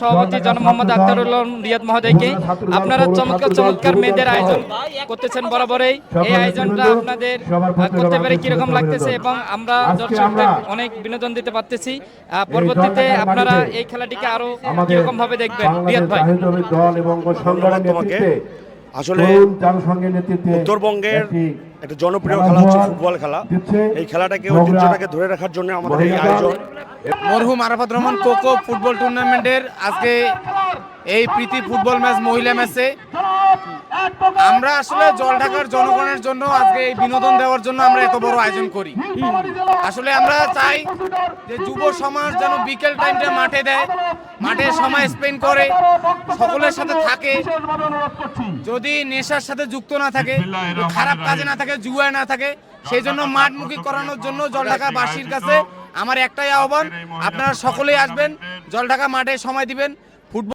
সভাপতি জনাব মোহাম্মদ আখতারুল রিয়াদ মহোদয়কে আপনারা চমৎকার চমৎকার মেয়েদের আয়োজন করতেছেন বরাবরই। এই আয়োজনটা আপনাদের করতে পেরে কিরকম লাগতেছে এবং আমরা দর্শকদের অনেক বিনোদন দিতে পারতেছি। পরবর্তীতে আপনারা এই খেলাটিকে আরো কিরকম ভাবে দেখবেন রিয়াদ ভাই? ধন্যবাদ তোমাকে। আসলে উত্তরবঙ্গের একটা জনপ্রিয় খেলা হচ্ছে ফুটবল খেলা। এই খেলাটাকে ঐতিহ্যটাকে ধরে রাখার জন্য আমাদের এই আয়োজন। মরহুম আরাফাত রহমান কোকো ফুটবল টুর্নামেন্টের আজকে এই প্রীতি ফুটবল ম্যাচ মহিলা ম্যাচে আমরা আসলে জলঢাকার জনগণের জন্য আজকে এই বিনোদন দেওয়ার জন্য আমরা এত বড় আয়োজন করি। আসলে আমরা চাই যে যুব সমাজ যেন বিকেল টাইমটা মাঠে দেয়, মাঠে সময় স্পেন্ড করে, সকলের সাথে থাকে, যদি নেশার সাথে যুক্ত না থাকে, খারাপ কাজে না থাকে, জুয়ায় না থাকে, সেই জন্য মাঠমুখী করানোর জন্য জলঢাকাবাসীর কাছে আমার একটাই আহ্বান, আপনারা সকলেই আসবেন, জলঢাকা মাঠে সময় দিবেন।